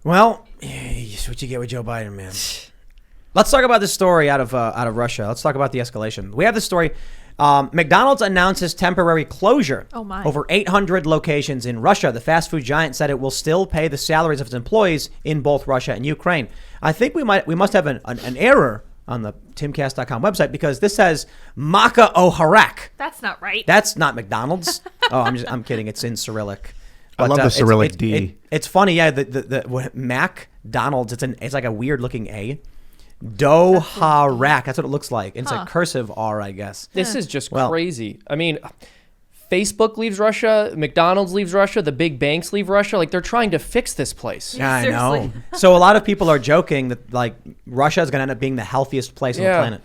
Well, it's what you get with Joe Biden, man. Let's talk about this story out of Russia. Let's talk about the escalation. We have this story. McDonald's announces temporary closure. Oh my. Over 800 locations in Russia. The fast food giant said it will still pay the salaries of its employees in both Russia and Ukraine. I think we must have an error on the Timcast.com website because this says Maka Oharak. That's not right. That's not McDonald's. Oh, I'm kidding. It's in Cyrillic. But, I love the Cyrillic D. It's funny, yeah. The McDonald's. It's like a weird looking A. Doharak. That's what it looks like. It's a cursive R, I guess. This is just crazy. I mean, Facebook leaves Russia, McDonald's leaves Russia, the big banks leave Russia. Like, they're trying to fix this place. Yeah, I know. So a lot of people are joking that like Russia is going to end up being the healthiest place on the planet.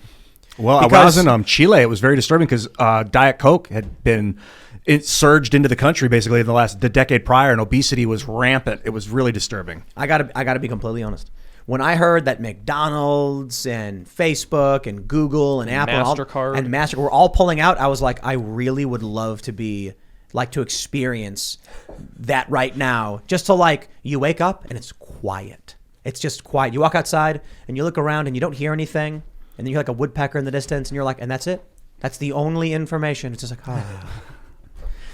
Well, when I was in Chile, it was very disturbing because Diet Coke had been surged into the country basically in the decade prior, and obesity was rampant. It was really disturbing. I gotta be completely honest. When I heard that McDonald's and Facebook and Google and Apple and MasterCard were all pulling out, I was like, I really would love to experience that right now. Just to like, you wake up and it's quiet. It's just quiet. You walk outside and you look around and you don't hear anything. And then you hear like a woodpecker in the distance and you're like, and that's it? That's the only information. It's just like, ah.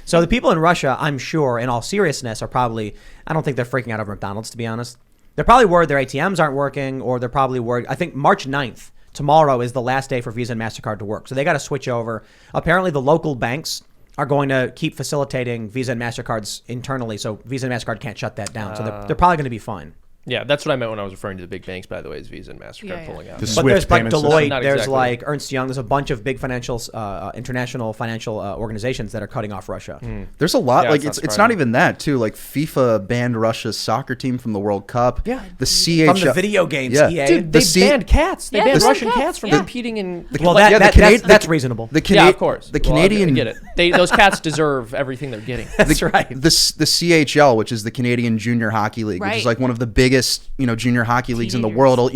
So the people in Russia, I'm sure, in all seriousness, are probably, I don't think they're freaking out over McDonald's, to be honest. They're probably worried their ATMs aren't working, or they're probably worried. I think March 9th, tomorrow, is the last day for Visa and MasterCard to work. So they got to switch over. Apparently, the local banks are going to keep facilitating Visa and MasterCards internally, so Visa and MasterCard can't shut that down. So they're probably going to be fine. Yeah, that's what I meant when I was referring to the big banks, by the way, is Visa and MasterCard pulling out. But there's like Deloitte, there's like Ernst Young, there's a bunch of big international financial organizations that are cutting off Russia. There's a lot. Like it's not even that too. Like FIFA banned Russia's soccer team from the World Cup. Yeah, the CHL from the video games. Yeah. EA. Dude, they banned cats. They banned Russian cats from competing in. That's reasonable. Yeah, of course. The Canadian, I get it. Those cats deserve everything they're getting. That's right. The CHL, which is the Canadian Junior Hockey League, which is like one of the biggest, junior hockey leagues in the world.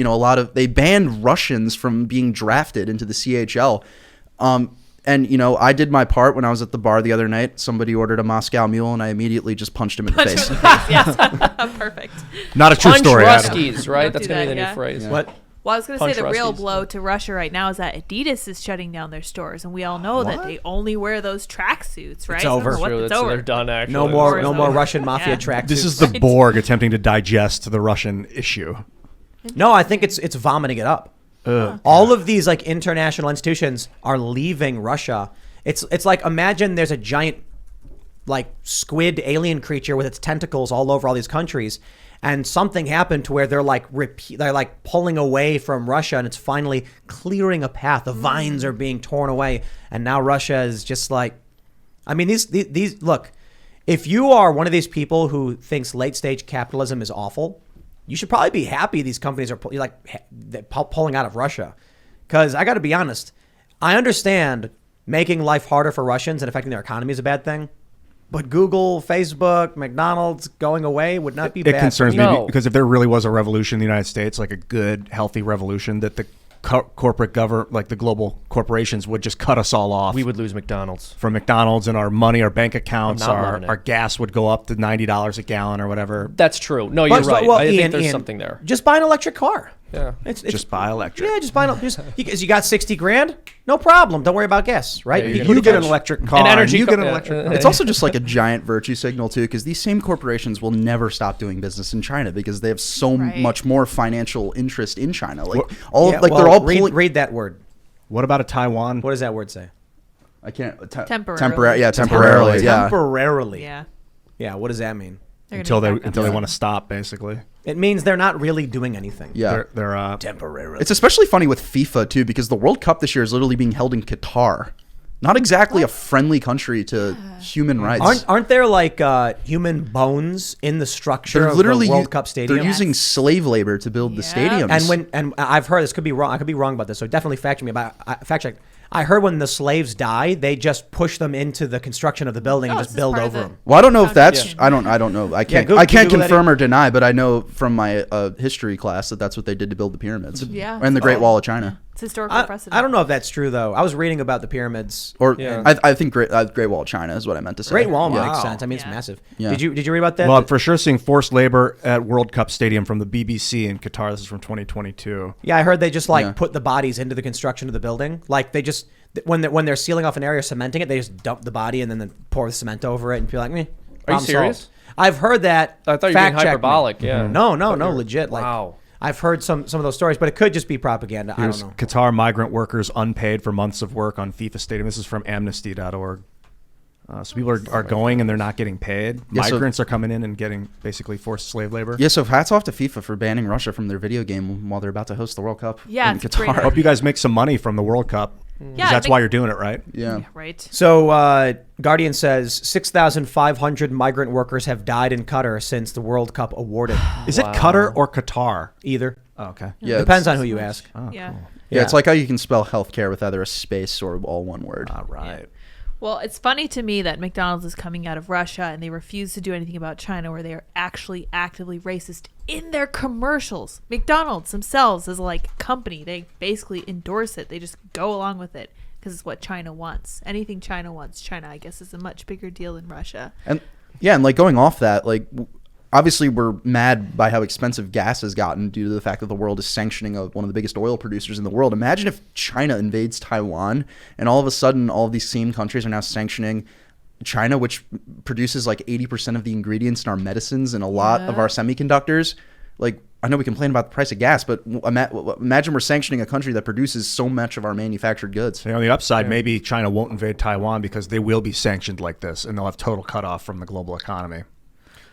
They banned Russians from being drafted into the CHL. And I did my part when I was at the bar the other night. Somebody ordered a Moscow Mule, and I immediately just punched him in the face. Yes, perfect. Not a true story. Ruskies, right? That's going to be the new phrase. Yeah. What? Well, I was going to say the real blow to Russia right now is that Adidas is shutting down their stores, and we all know that they only wear those tracksuits, right? It's over. It's over. They're done, actually. No more Russian mafia tracksuits. This is the Borg attempting to digest the Russian issue. No, I think it's vomiting it up. All of these like international institutions are leaving Russia. It's like, imagine there's a giant like squid alien creature with its tentacles all over all these countries, and something happened to where they're like pulling away from Russia, and it's finally clearing a path. The vines are being torn away, and now Russia is just like, I mean, these look. If you are one of these people who thinks late stage capitalism is awful, you should probably be happy these companies are pulling out of Russia, because I got to be honest, I understand making life harder for Russians and affecting their economy is a bad thing. But Google, Facebook, McDonald's going away would not be bad. It concerns me because if there really was a revolution in the United States, like a good, healthy revolution, that the corporate government, like the global corporations, would just cut us all off. We would lose McDonald's. From McDonald's and our money, our bank accounts, our gas would go up to $90 a gallon or whatever. That's true. No, you're right. I think there's something there. Just buy an electric car. Yeah, it's just buy electric. Yeah, just buy you got $60,000, no problem. Don't worry about gas, right? Yeah, you get an electric car. An energy you get an electric car. It's also just like a giant virtue signal too, because these same corporations will never stop doing business in China because they have so much more financial interest in China. Like they're all read that word. What about a Taiwan? What does that word say? I can't. Temporarily. Temporarily. Yeah. Temporarily. Yeah. Yeah. What does that mean? Until they want to stop, basically. It means they're not really doing anything. Yeah, they're temporarily. It's especially funny with FIFA too, because the World Cup this year is literally being held in Qatar. Not exactly a friendly country to human rights. Aren't there like human bones in the structure of the World Cup stadium? They're using slave labor to build the stadiums. And I've heard, this could be wrong. I could be wrong about this. So definitely fact check. I heard when the slaves die, they just push them into the construction of the building and just build over them. Well, I don't know if that's. I don't know. I can't confirm or deny, but I know from my history class that that's what they did to build the pyramids. Yeah. And the Great Wall of China. It's historical precedent. I don't know if that's true though. I was reading about the pyramids. I think Great Wall of China is what I meant to say. Great Wall makes sense. I mean, it's massive. Yeah. Did you read about that? Well, I'm for sure seeing forced labor at World Cup Stadium from the BBC in Qatar. This is from 2022. Yeah, I heard they just put the bodies into the construction of the building. Like they just when they're sealing off an area, cementing it, they just dump the body and then pour the cement over it and be like, meh. Are you serious? Solved. I've heard that. I thought you were being hyperbolic. Yeah. No, legit. Wow. Like, I've heard some of those stories, but it could just be propaganda. I don't know. Qatar migrant workers unpaid for months of work on FIFA Stadium. This is from amnesty.org. So people are going and they're not getting paid. Migrants are coming in and getting basically forced slave labor. Yeah, so hats off to FIFA for banning Russia from their video game while they're about to host the World Cup in Qatar. I hope you guys make some money from the World Cup. Yeah, that's why you're doing it, right? Yeah. Right. So Guardian says 6,500 migrant workers have died in Qatar since the World Cup awarded. Is it Qatar or Qatar? Either. Oh, okay. Yeah, depends on who you ask. Oh, yeah. Cool. Yeah, it's like how you can spell healthcare with either a space or all one word. All right. Yeah. Well, it's funny to me that McDonald's is coming out of Russia and they refuse to do anything about China, where they are actually actively racist in their commercials. McDonald's themselves as a company, they basically endorse it. They just go along with it because it's what China wants. Anything China wants, China, I guess, is a much bigger deal than Russia. And going off that, obviously we're mad by how expensive gas has gotten due to the fact that the world is sanctioning one of the biggest oil producers in the world. Imagine if China invades Taiwan and all of a sudden all of these same countries are now sanctioning China, which produces 80% of the ingredients in our medicines and a lot of our semiconductors. I know we complain about the price of gas, but imagine we're sanctioning a country that produces so much of our manufactured goods. On the upside, maybe China won't invade Taiwan because they will be sanctioned like this and they'll have total cutoff from the global economy.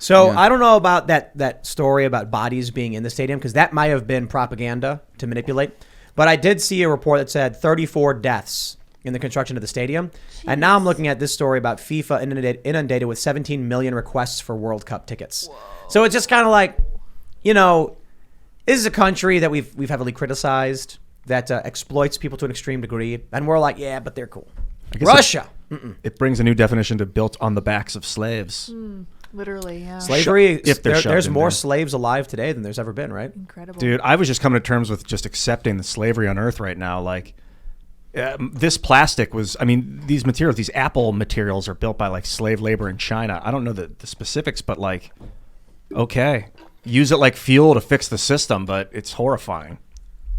So I don't know about that story about bodies being in the stadium, because that might have been propaganda to manipulate. But I did see a report that said 34 deaths in the construction of the stadium. Jeez. And now I'm looking at this story about FIFA inundated with 17 million requests for World Cup tickets. Whoa. So it's just kind of like, this is a country that we've heavily criticized that exploits people to an extreme degree. And we're like, yeah, but they're cool. Russia. It brings a new definition to built on the backs of slaves. Literally, yeah. Slavery, there's more slaves alive today than there's ever been, right? Incredible. Dude, I was just coming to terms with just accepting the slavery on Earth right now. This plastic these materials, these Apple materials are built by slave labor in China. I don't know the specifics, but okay. Use it like fuel to fix the system, but it's horrifying.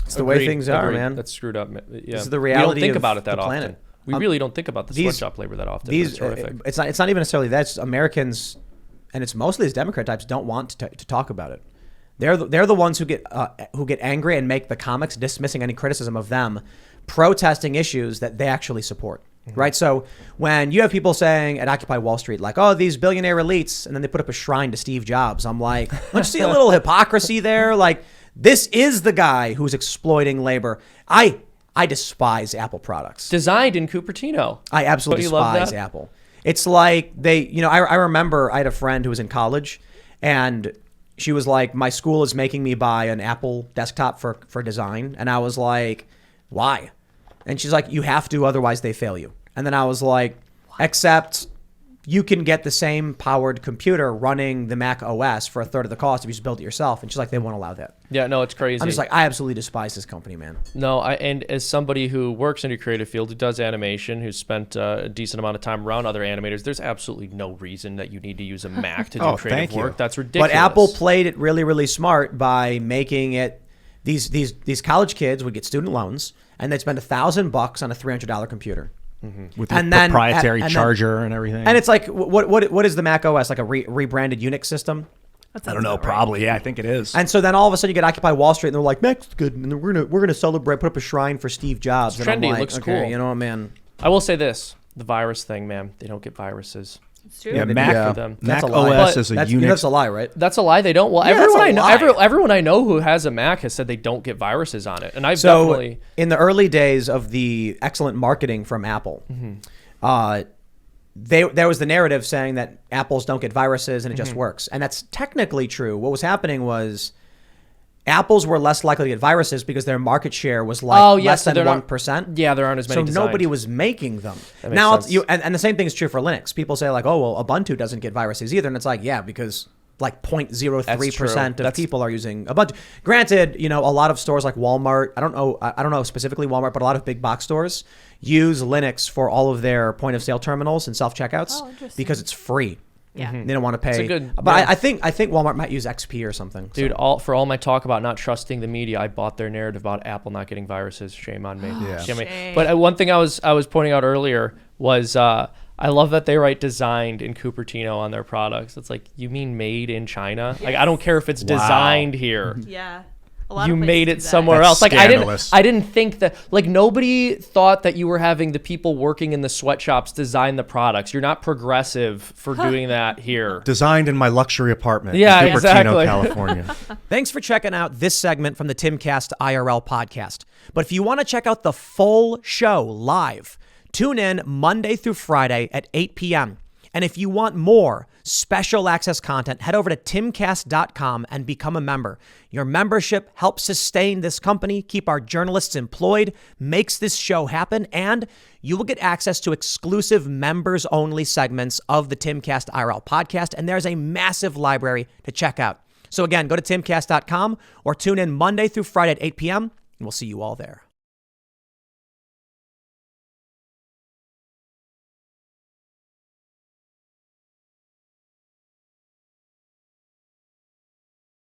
It's the way things are, man. That's screwed up. Yeah. This is the reality. We don't think of about it that the often. planet. We really don't think about the sweatshop labor that often. It's horrific. It's not even necessarily that. It's Americans, and it's mostly these Democrat types don't want to talk about it. They're the ones who get angry and make the comics dismissing any criticism of them, protesting issues that they actually support. Right. So when you have people saying at Occupy Wall Street, these billionaire elites, and then they put up a shrine to Steve Jobs, I'm like, don't you see a little hypocrisy there? This is the guy who's exploiting labor. I despise Apple products. Designed in Cupertino. I absolutely despise Apple. It's like I remember I had a friend who was in college, and she was like, my school is making me buy an Apple desktop for design. And I was like, why? And she's like, you have to, otherwise they fail you. And then I was like, except you can get the same powered computer running the Mac OS for a third of the cost if you just build it yourself. And she's like, they won't allow that. Yeah, no, it's crazy. I'm just like, I absolutely despise this company, man. No, and as somebody who works in a creative field, who does animation, who's spent a decent amount of time around other animators, there's absolutely no reason that you need to use a Mac to do creative work. That's ridiculous. But Apple played it really, really smart by making it, these college kids would get student loans, and they'd spend $1,000 on a $300 computer. With the proprietary charger and everything. And it's like, what is the Mac OS? Like a rebranded Unix system? I don't know. Probably, yeah. I think it is. And so then all of a sudden you get Occupy Wall Street, and they're like, Mac's good, and we're gonna celebrate, put up a shrine for Steve Jobs. It's trendy. It looks cool. You know, man. I will say this: the virus thing, man. They don't get viruses. It's true. Yeah, Mac for them. That's Mac a lie. OS is a Unix. That's a lie, right? That's a lie. They don't. Well, everyone I know who has a Mac has said they don't get viruses on it, and I've definitely. In the early days of the excellent marketing from Apple, there was the narrative saying that Apples don't get viruses and it just works, and that's technically true. What was happening was Apples were less likely to get viruses because their market share was less than 1%. Yeah, there aren't as many. So designed. Nobody was making them. That makes Now sense. and the same thing is true for Linux. People say Ubuntu doesn't get viruses either, and it's like, yeah, because like 0.03% of people are using a bunch. Granted, a lot of stores like Walmart, I don't know specifically Walmart, but a lot of big box stores use Linux for all of their point of sale terminals and self checkouts because it's free. Yeah. They don't want to pay. But yeah. I think Walmart might use XP or something. Dude, for all my talk about not trusting the media, I bought their narrative about Apple not getting viruses. Shame on me. Shame. But one thing I was pointing out earlier was I love that they write designed in Cupertino on their products. It's like, you mean made in China? Yes. Like, I don't care if it's designed here. Yeah. You made it somewhere else. Like, I didn't think that, like, nobody thought that you were having the people working in the sweatshops design the products. You're not progressive for doing that here. Designed in my luxury apartment in Cupertino, exactly. California. Thanks for checking out this segment from the Timcast IRL podcast. But if you want to check out the full show live, tune in Monday through Friday at 8 p.m. And if you want more special access content, head over to timcast.com and become a member. Your membership helps sustain this company, keep our journalists employed, makes this show happen, and you will get access to exclusive members-only segments of the Timcast IRL podcast, and there's a massive library to check out. So again, go to timcast.com or tune in Monday through Friday at 8 p.m., and we'll see you all there.